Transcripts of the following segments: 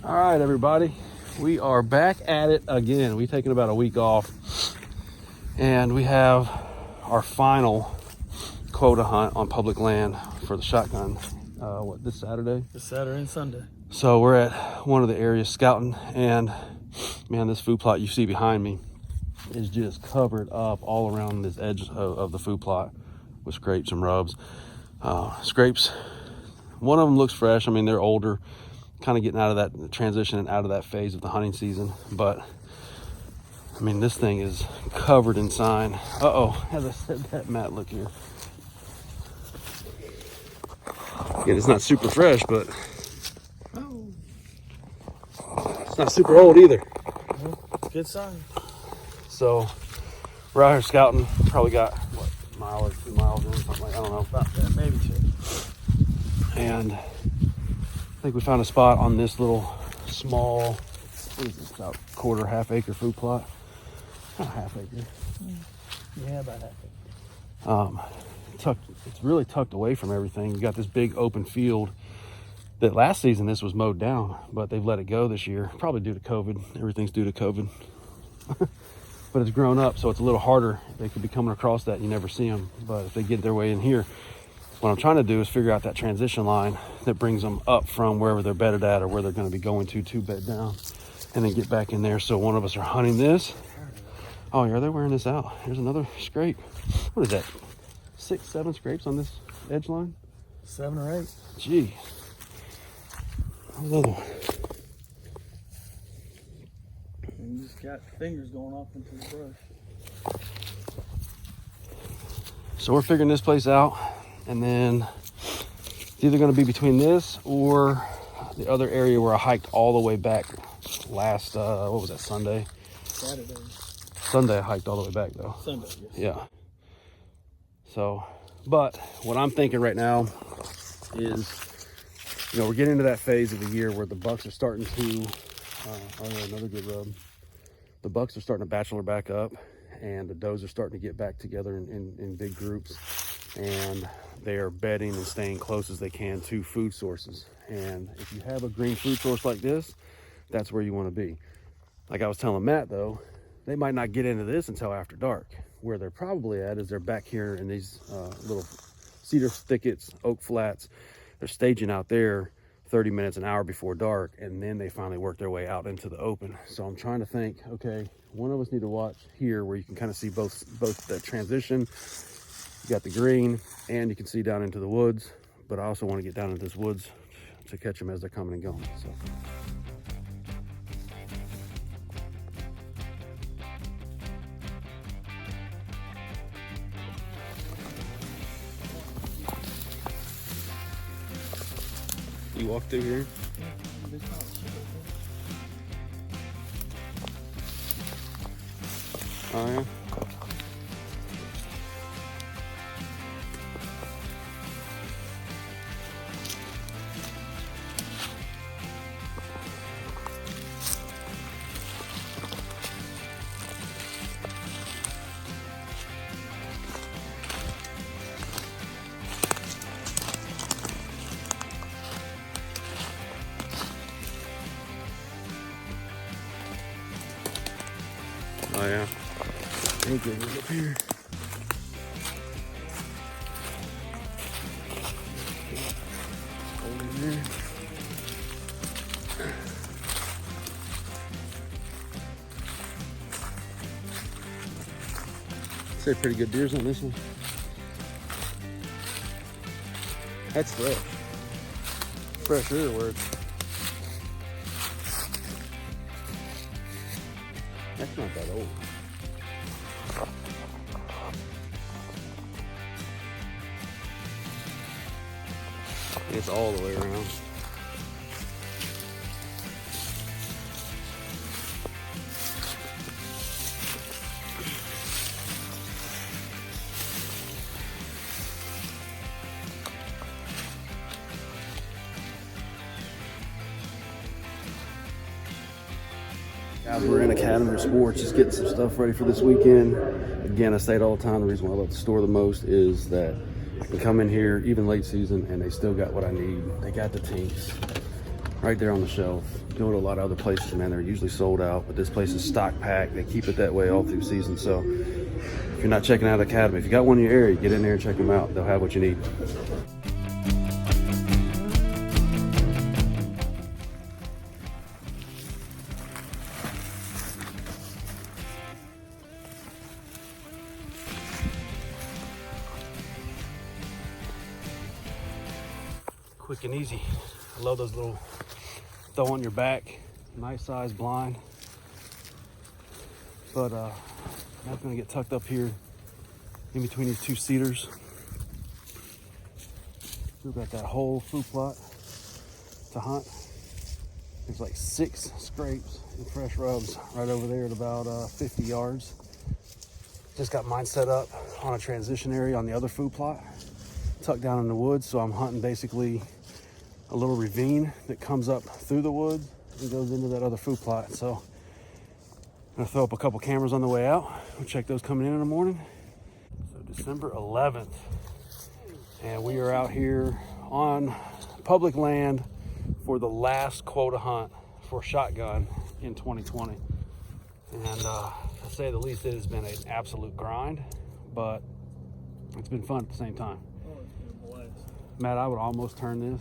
All right, everybody, we are back at it again. We've taken about a week off, and we have our final quota hunt on public land for the shotgun. This Saturday? This Saturday and Sunday. So we're at one of the areas scouting, and man, this food plot you see behind me is just covered up all around this edge of the food plot with scrapes and rubs. Scrapes, one of them looks fresh. I mean, they're older, kind of getting out of that transition and out of that phase of the hunting season. But I mean, this thing is covered in sign. As I said that, Matt, look here. Again, it's not super fresh, but it's not super old either. Good sign. So we're out here scouting. Probably got what, a mile or 2 miles in, something like, I don't know, About that, maybe 2. And I think we found a spot on this little small, what is this, about quarter, half acre food plot. Not half acre. Yeah, about half acre. It's really tucked away from everything. You got this big open field that last season this was mowed down, but they've let it go this year, probably due to COVID. Everything's due to COVID. But it's grown up, so it's a little harder. They could be coming across that and you never see them. But if they get their way in here, what I'm trying to do is figure out that transition line that brings them up from wherever they're bedded at or where they're going to be going to bed down, and then get back in there. So one of us are hunting this. Oh, yeah, they're wearing this out. Here's another scrape. What is that? 6, 7 scrapes on this edge line? 7 or 8. Gee. Another one. And you just got fingers going off into the brush. So we're figuring this place out, and then it's either going to be between this or the other area where I hiked all the way back last, what was that, Sunday? Saturday. Sunday I hiked all the way back though. Sunday, yes. Yeah. So, but what I'm thinking right now is, we're getting into that phase of the year where the bucks are starting to, another good rub. The bucks are starting to bachelor back up, and the does are starting to get back together in big groups, and they are bedding and staying close as they can to food sources. And if you have a green food source like this, that's where you want to be. Like I was telling Matt though, they might not get into this until after dark. Where they're probably at is they're back here in these little cedar thickets, oak flats. They're staging out there 30 minutes, an hour before dark, and then they finally work their way out into the open. So I'm trying to think, okay, one of us need to watch here where you can kind of see both the transition. You got the green, and you can see down into the woods, but I also want to get down into this woods to catch them as they're coming and going. So. You walk through here? Oh yeah? Oh yeah. Thank you. Up here. Over there. Say pretty good deers on this one. That's fresh. Fresh rear words. That's not that old. It's all the way around. Guys, we're in Academy Sports, just getting some stuff ready for this weekend. Again, I say it all the time, the reason why I love the store the most is that I can come in here, even late season, and they still got what I need. They got the tinks, right there on the shelf. Go to a lot of other places, man, they're usually sold out, but this place is stock packed. They keep it that way all through season. So if you're not checking out Academy, if you got one in your area, get in there and check them out. They'll have what you need. Quick and easy. I love those little throw on your back, nice size blind. But that's gonna get tucked up here in between these two cedars. We've got that whole food plot to hunt. There's like 6 scrapes and fresh rubs right over there at about 50 yards. Just got mine set up on a transition area on the other food plot, tucked down in the woods. So I'm hunting basically a little ravine that comes up through the woods and goes into that other food plot. So I'm gonna throw up a couple cameras on the way out. We'll check those coming in the morning. So December 11th, and we are out here on public land for the last quota hunt for shotgun in 2020. And to say the least, it has been an absolute grind, but it's been fun at the same time. Oh, it's been a blast. Matt, I would almost turn this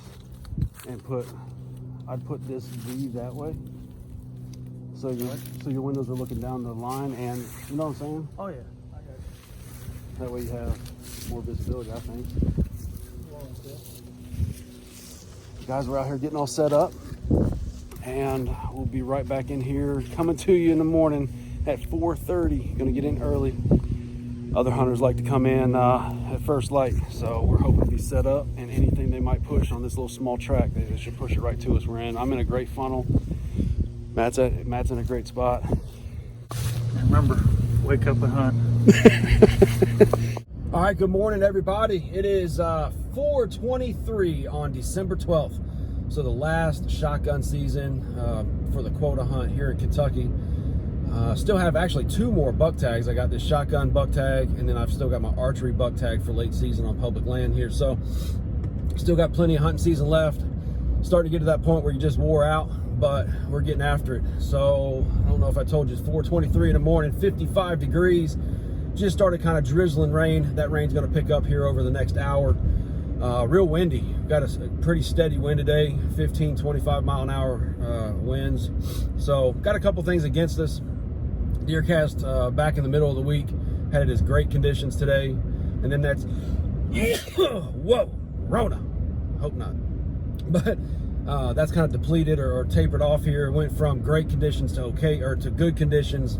and I'd put this V that way. So your windows are looking down the line, and you know what I'm saying? Oh yeah, I got you. That way you have more visibility, I think. Guys, we're out here getting all set up, and we'll be right back in here coming to you in the morning at 4:30. Gonna get in early. Other hunters like to come in at first light, so we're hoping to be set up, and anything they might push on this little small track, they should push it right to us. I'm in a great funnel. Matt's in a great spot. And remember, wake up and hunt. All right, good morning, everybody. It is 4:23 on December 12th. So the last shotgun season for the quota hunt here in Kentucky. Still have actually 2 more buck tags. I got this shotgun buck tag, and then I've still got my archery buck tag for late season on public land here. So still got plenty of hunting season left. Starting to get to that point where you just wore out, but we're getting after it. So I don't know if I told you, it's 4:23 in the morning, 55 degrees. Just started kind of drizzling rain. That rain's going to pick up here over the next hour. Real windy. Got a pretty steady wind today, 15, 25 mile an hour winds. So got a couple things against us. Deer cast back in the middle of the week had it as great conditions today, and then that's whoa, Rona. Hope not. But that's kind of depleted or tapered off here. It went from great conditions to okay, or to good conditions.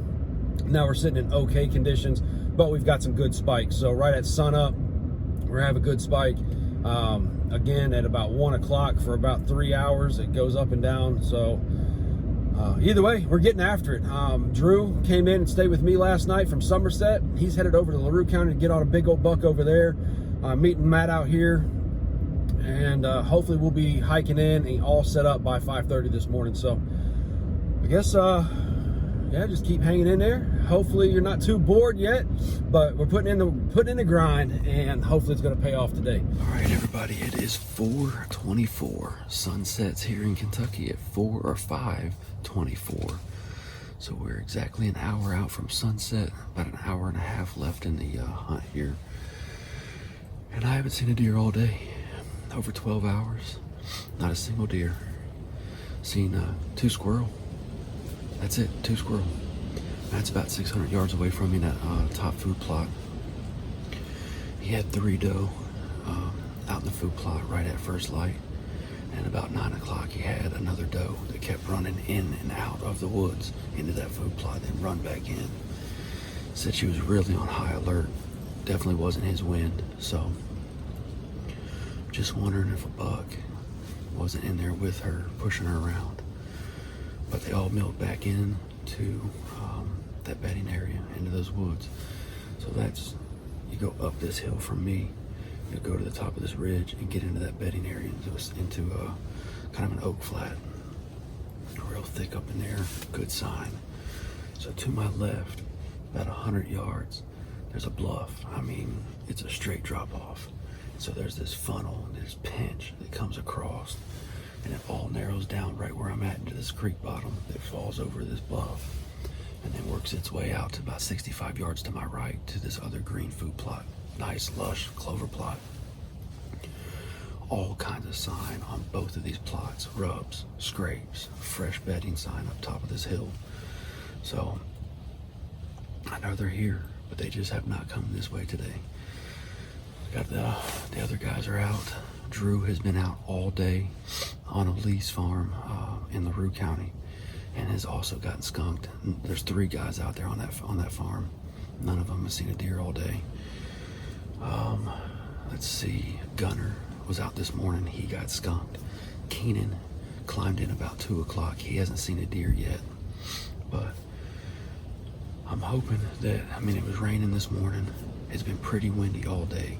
Now we're sitting in okay conditions, but we've got some good spikes. So right at sun up, we're gonna have a good spike. Again, at about 1 o'clock for about 3 hours, it goes up and down. So either way, we're getting after it. Drew came in and stayed with me last night from Somerset. He's headed over to LaRue County to get on a big old buck over there. Meeting Matt out here, and hopefully we'll be hiking in and all set up by 5:30 this morning. So I guess yeah, just keep hanging in there. Hopefully you're not too bored yet, but we're putting in the grind, and hopefully it's going to pay off today. All right, everybody, it is 4:24. Sunsets here in Kentucky at 4 or 5:24. So we're exactly an hour out from sunset, about an hour and a half left in the hunt here. And I haven't seen a deer all day. Over 12 hours, not a single deer. Seen 2 squirrel. That's it, 2 squirrel. That's about 600 yards away from me in that top food plot. He had 3 doe out in the food plot right at first light. And about 9 o'clock, he had another doe that kept running in and out of the woods into that food plot, then run back in. Said she was really on high alert. Definitely wasn't his wind, so just wondering if a buck wasn't in there with her, pushing her around. But they all milled back in to that bedding area, into those woods. So that's, you go up this hill from me, you go to the top of this ridge and get into that bedding area, into kind of an oak flat. Real thick up in there, good sign. So to my left, about 100 yards, there's a bluff. I mean, it's a straight drop off. So there's this funnel, this pinch that comes across, and it all narrows down this creek bottom that falls over this bluff and then works its way out to about 65 yards to my right to this other green food plot. Nice, lush clover plot. All kinds of sign on both of these plots. Rubs, scrapes, fresh bedding sign up top of this hill. So, I know they're here, but they just have not come this way today. Got the other guys are out. Drew has been out all day on a lease farm in LaRue County and has also gotten skunked. There's 3 guys out there on that farm. None of them have seen a deer all day. Let's see, Gunner was out this morning. He got skunked. Keenan climbed in about 2 o'clock. He hasn't seen a deer yet, but I'm hoping that, I mean, it was raining this morning. It's been pretty windy all day.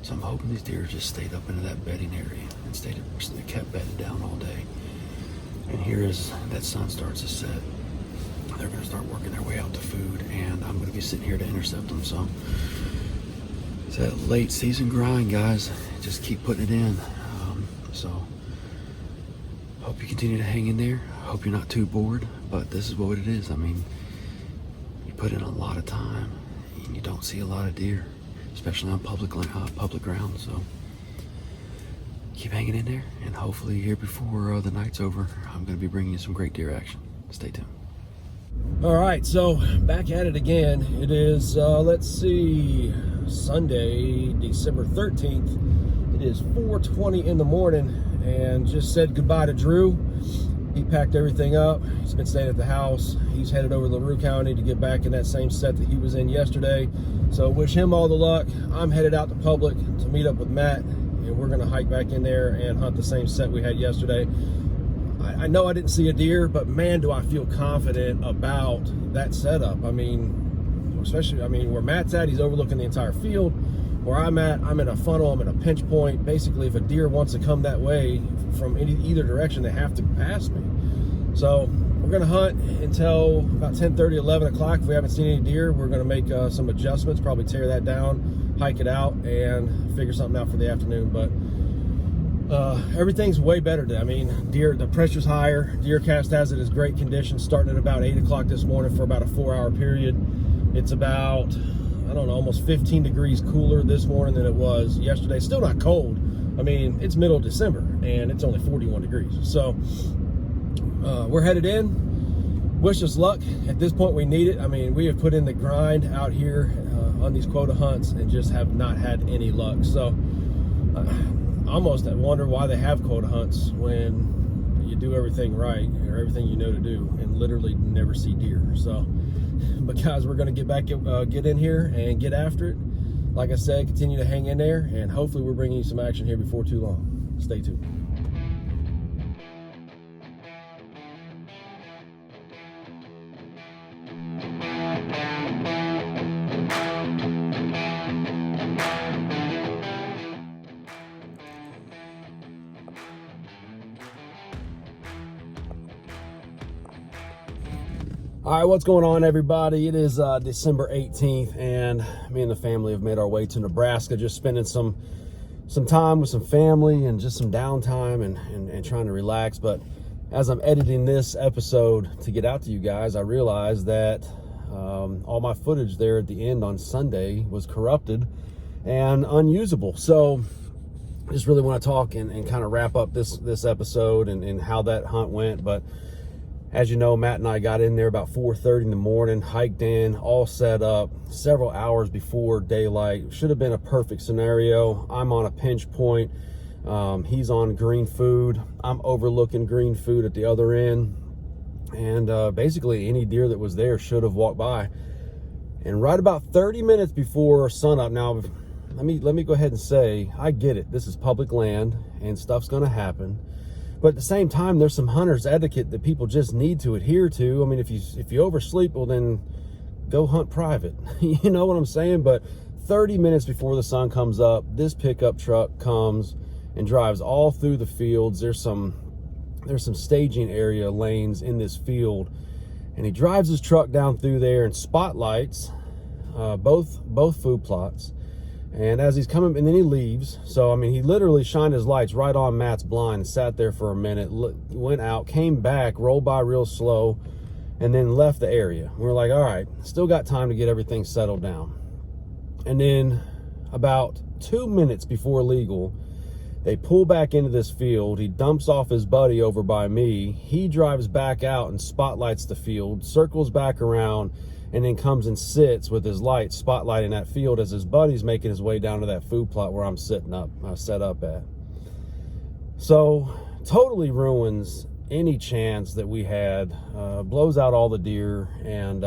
So I'm hoping these deer just stayed up into that bedding area and kept bedded down all day. And here as that sun starts to set, they're gonna start working their way out to food, and I'm gonna be sitting here to intercept them. So it's that late season grind, guys. Just keep putting it in. So hope you continue to hang in there. Hope you're not too bored, but this is what it is. I mean, you put in a lot of time and you don't see a lot of deer, especially on public ground. So keep hanging in there, and hopefully here before the night's over, I'm going to be bringing you some great deer action. Stay tuned. All right, so back at it again. It is, let's see, Sunday, December 13th. It is 4:20 in the morning, and just said goodbye to Drew. He packed everything up. He's been staying at the house. He's headed over to LaRue County to get back in that same set that he was in yesterday. So wish him all the luck. I'm headed out to public to meet up with Matt, and we're gonna hike back in there and hunt the same set we had yesterday. I know I didn't see a deer, but man, do I feel confident about that setup. I mean, especially, I mean, where Matt's at, he's overlooking the entire field. Where I'm at, I'm in a funnel, I'm in a pinch point. Basically, if a deer wants to come that way from either direction, they have to pass me. So we're gonna hunt until about 10:30, 11 o'clock. If we haven't seen any deer, we're gonna make some adjustments, probably tear that down, hike it out, and figure something out for the afternoon. But everything's way better today. I mean, the pressure's higher. Deer cast has it as great condition, starting at about 8 o'clock this morning for about a 4-hour period. It's about, I don't know, almost 15 degrees cooler this morning than it was yesterday. Still not cold. I mean, it's middle of December and it's only 41 degrees. So we're headed in. Wish us luck. At this point, we need it. I mean, we have put in the grind out here on these quota hunts and just have not had any luck. So almost I wonder why they have quota hunts when you do everything right or everything you know to do and literally never see deer. So, but guys, we're gonna get in here and get after it. Like I said, continue to hang in there, and hopefully we're bringing you some action here before too long. Stay tuned. All right, what's going on, everybody? It is December 18th, and me and the family have made our way to Nebraska, just spending some time with some family and just some downtime and trying to relax. But as I'm editing this episode to get out to you guys, I realized that all my footage there at the end on Sunday was corrupted and unusable. So I just really want to talk and kind of wrap up this episode and how that hunt went. But as you know, Matt and I got in there about 4:30 in the morning, hiked in, all set up, several hours before daylight. Should have been a perfect scenario. I'm on a pinch point. He's on green food. I'm overlooking green food at the other end. And basically any deer that was there should have walked by. And right about 30 minutes before sunup, now let me go ahead and say, I get it. This is public land and stuff's gonna happen. But at the same time, there's some hunter's etiquette that people just need to adhere to. I mean, if you oversleep, well, then go hunt private. You know what I'm saying? But 30 minutes before the sun comes up, this pickup truck comes and drives all through the fields. There's some staging area lanes in this field, and he drives his truck down through there and spotlights both food plots. And as he's coming, and then he leaves. So, I mean, he literally shined his lights right on Matt's blind and sat there for a minute, went out, came back, rolled by real slow, and then left the area. We're like, all right, still got time to get everything settled down. And then about 2 minutes before legal, they pull back into this field. He dumps off his buddy over by me. He drives back out and spotlights the field, circles back around, and then comes and sits with his light spotlighting that field as his buddy's making his way down to that food plot where I'm set up at. So totally ruins any chance that we had, blows out all the deer, and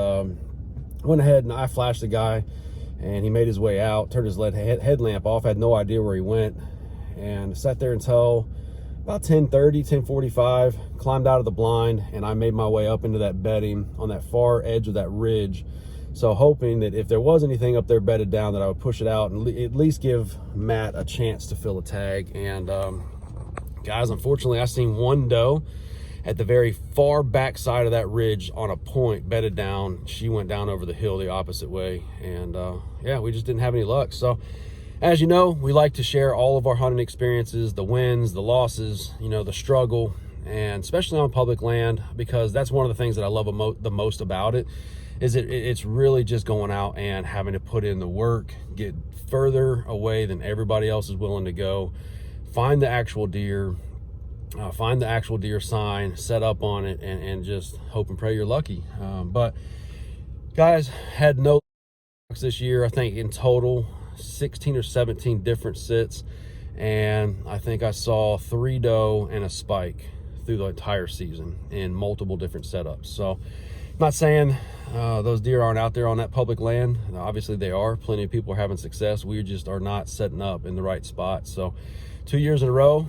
went ahead and I flashed the guy, and he made his way out, turned his headlamp off, had no idea where he went, and sat there until about 10:30, 10:45, climbed out of the blind, and I made my way up into that bedding on that far edge of that ridge. So hoping that if there was anything up there bedded down, that I would push it out and at least give Matt a chance to fill a tag. And guys, unfortunately, I seen one doe at the very far back side of that ridge on a point bedded down. She went down over the hill the opposite way. And yeah, we just didn't have any luck. So as you know, we like to share all of our hunting experiences, the wins, the losses, you know, the struggle, and especially on public land, because that's one of the things that I love the most about it, is it's really just going out and having to put in the work, get further away than everybody else is willing to go, find the actual deer, sign, set up on it, and just hope and pray you're lucky. But guys, had no luck this year. I think in total 16 or 17 different sits, and I think I saw 3 doe and a spike through the entire season in multiple different setups. So I'm not saying those deer aren't out there on that public land. Obviously they are. Plenty of people are having success. We just are not setting up in the right spot. So 2 years in a row,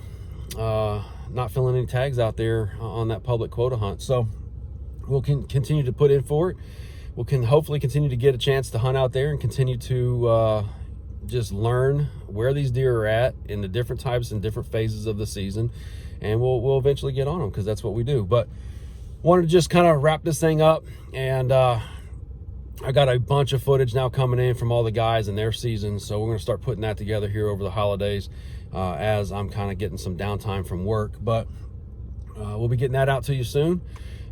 not filling any tags out there on that public quota hunt. So we'll continue to put in for it. We can hopefully continue to get a chance to hunt out there and continue to just learn where these deer are at in the different types and different phases of the season, and we'll eventually get on them, because that's what we do. But wanted to just kind of wrap this thing up, and I got a bunch of footage now coming in from all the guys and their seasons, so we're going to start putting that together here over the holidays, as I'm kind of getting some downtime from work. But we'll be getting that out to you soon.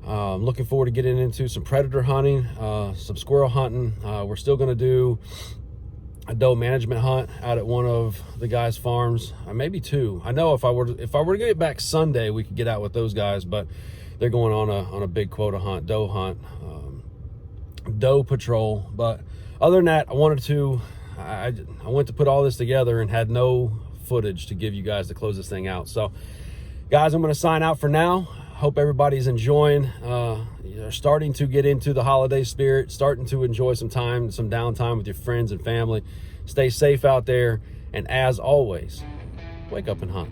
Looking forward to getting into some predator hunting, some squirrel hunting. We're still going to do a doe management hunt out at one of the guys' farms, maybe 2. I know if I were to get back Sunday, we could get out with those guys, but they're going on a big quota hunt, doe hunt, doe patrol. But other than that, I went to put all this together and had no footage to give you guys to close this thing out. So guys, I'm going to sign out for now. Hope everybody's enjoying, you're starting to get into the holiday spirit, starting to enjoy some downtime with your friends and family. Stay safe out there, and as always, wake up and hunt.